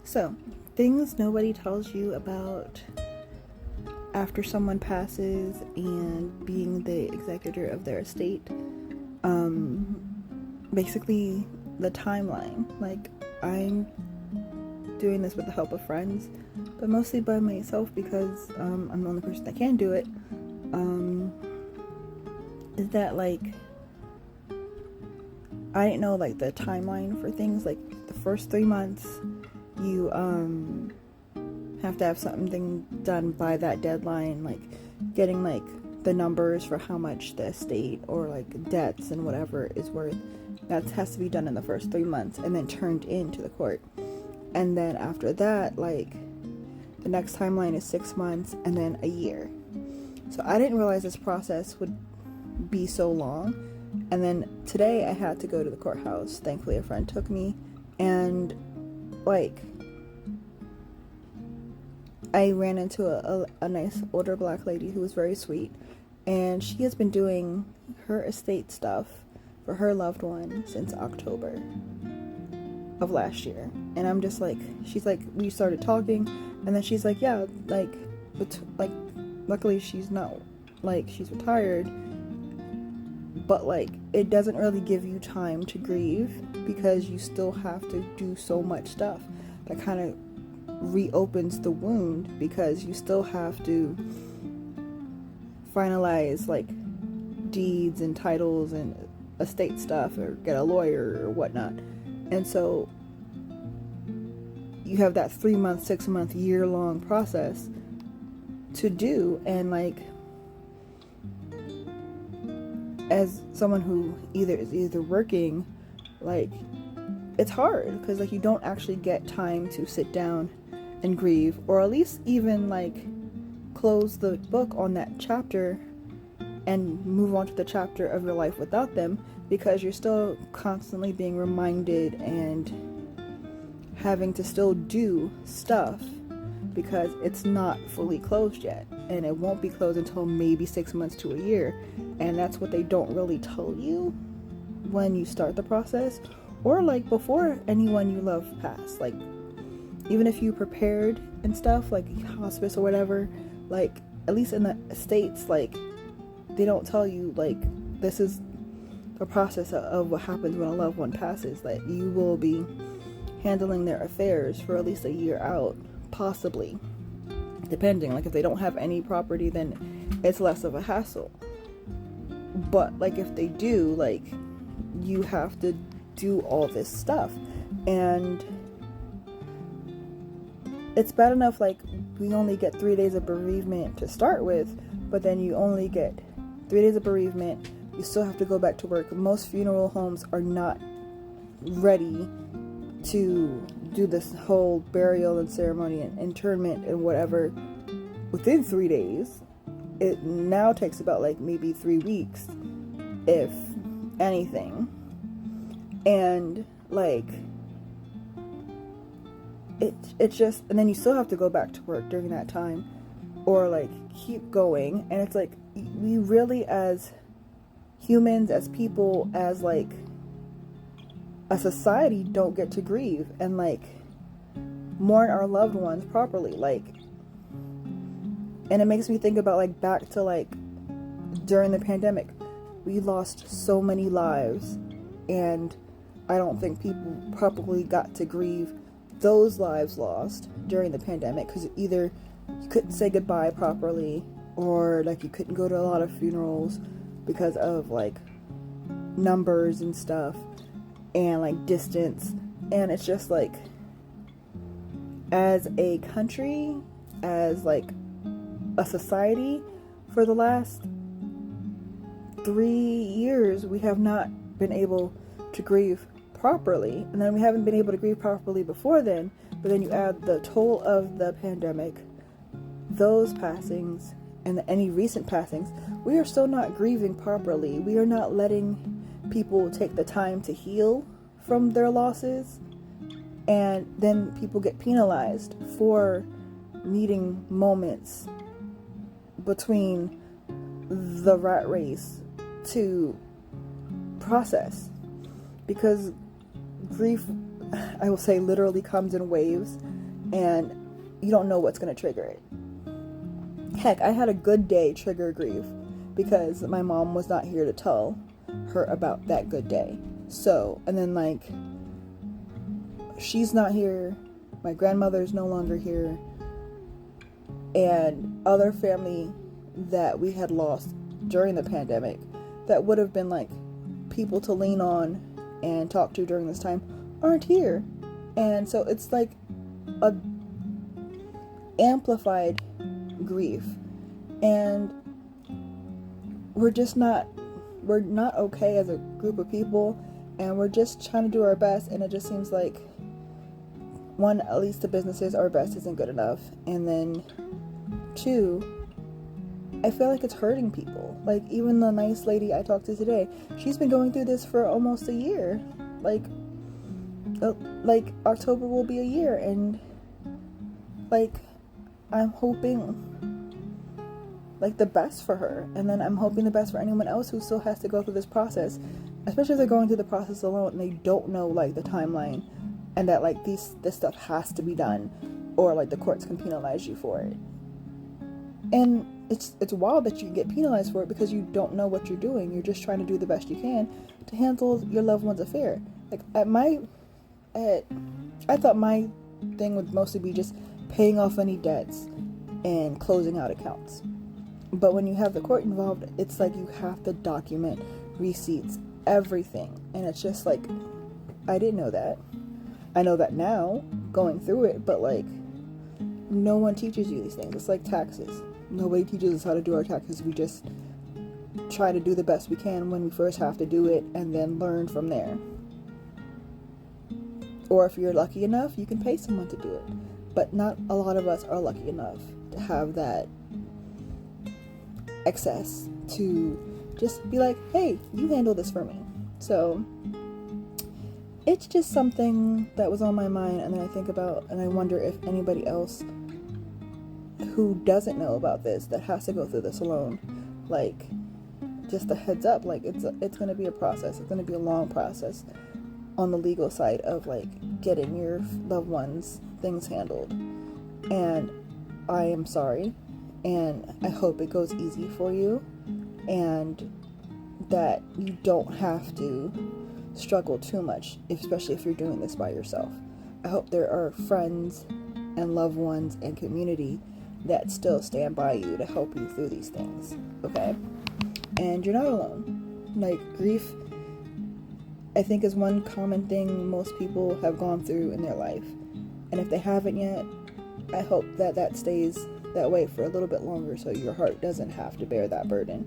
So, things nobody tells you about after someone passes and being the executor of their estate. Basically, the timeline. Like, I'm doing this with the help of friends, but mostly by myself because I'm the only person that can do it. Is that, like, I didn't know, like, the timeline for things. Like, the first 3 months, you have to have something done by that deadline, like getting like the numbers for how much the estate or like debts and whatever is worth. That has to be done in the first 3 months and then turned into the court. And then after that, like, the next timeline is 6 months and then a year. So I didn't realize this process would be so long. And then today I had to go to the courthouse. Thankfully a friend took me, and like, I ran into a nice older black lady who was very sweet, and she has been doing her estate stuff for her loved one since October of last year. And I'm just like, she's like, we started talking, and then she's like, yeah, like, luckily she's not, like, she's retired, but like, it doesn't really give you time to grieve because you still have to do so much stuff that kind of reopens the wound, because you still have to finalize like deeds and titles and estate stuff, or get a lawyer or whatnot. And so you have that 3 month, 6 month, year long process to do. And like, as someone who is either working, like, it's hard because like you don't actually get time to sit down and grieve, or at least even like close the book on that chapter and move on to the chapter of your life without them, because you're still constantly being reminded and having to still do stuff because it's not fully closed yet, and it won't be closed until maybe 6 months to a year. And that's what they don't really tell you when you start the process, or like before anyone you love passed. Like, even if you prepared and stuff, like hospice or whatever, like, at least in the States, like, they don't tell you, like, this is the process of what happens when a loved one passes, that you will be handling their affairs for at least a year out, possibly, depending. Like, if they don't have any property, then it's less of a hassle. But, like, if they do, like, you have to do all this stuff. And it's bad enough, like, we only get 3 days of bereavement to start with, but then you only get 3 days of bereavement. You still have to go back to work. Most funeral homes are not ready to do this whole burial and ceremony and interment and whatever within 3 days. It now takes about like maybe 3 weeks, if anything. And like, it's just, and then you still have to go back to work during that time, or like keep going. And it's like, we really, as humans, as people, as like a society, don't get to grieve and like mourn our loved ones properly. Like, and it makes me think about like back to like during the pandemic, we lost so many lives, and I don't think people properly got to grieve those lives lost during the pandemic, because either you couldn't say goodbye properly, or like you couldn't go to a lot of funerals because of like numbers and stuff, and like distance. And it's just like, as a country, as like a society, for the last 3 years we have not been able to grieve properly. And then we haven't been able to grieve properly before then, but then you add the toll of the pandemic, those passings, and any recent passings. We are still not grieving properly. We are not letting people take the time to heal from their losses, and then people get penalized for needing moments between the rat race to process, because grief, I will say, literally comes in waves. and you don't know what's going to trigger it. Heck, I had a good day trigger grief because my mom was not here to tell her about that good day. So, and then like, she's not here, my grandmother's no longer here, and other family that we had lost during the pandemic that would have been like people to lean on and talk to during this time aren't here. And so it's like a amplified grief, and we're not okay as a group of people, and we're just trying to do our best, and it just seems like, one, at least the businesses, our best isn't good enough, and then two, I feel like it's hurting people. Like, even the nice lady I talked to today, she's been going through this for almost a year. Like October will be a year, and like, I'm hoping like the best for her, and then I'm hoping the best for anyone else who still has to go through this process, especially if they're going through the process alone and they don't know like the timeline, and that like this stuff has to be done, or like the courts can penalize you for it. And it's wild that you get penalized for it because you don't know what you're doing. You're just trying to do the best you can to handle your loved one's affair. Like I thought my thing would mostly be just paying off any debts and closing out accounts. But when you have the court involved, it's like you have to document receipts, everything. And it's just like, I didn't know that. I know that now, going through it, but like, no one teaches you these things. It's like taxes. Nobody teaches us how to do our taxes. We just try to do the best we can when we first have to do it, and then learn from there. Or if you're lucky enough, you can pay someone to do it. But not a lot of us are lucky enough to have that access to just be like, hey, you handle this for me. So it's just something that was on my mind, and then I think about, and I wonder if anybody else who doesn't know about this, that has to go through this alone, like, just a heads up, like, it's going to be a process. It's going to be a long process on the legal side of like getting your loved ones' things handled. And I am sorry, and I hope it goes easy for you, and that you don't have to struggle too much, especially if you're doing this by yourself. I hope there are friends and loved ones and community that still stand by you to help you through these things, okay? And you're not alone. Like, grief, I think, is one common thing most people have gone through in their life. And if they haven't yet, I hope that stays that way for a little bit longer so your heart doesn't have to bear that burden.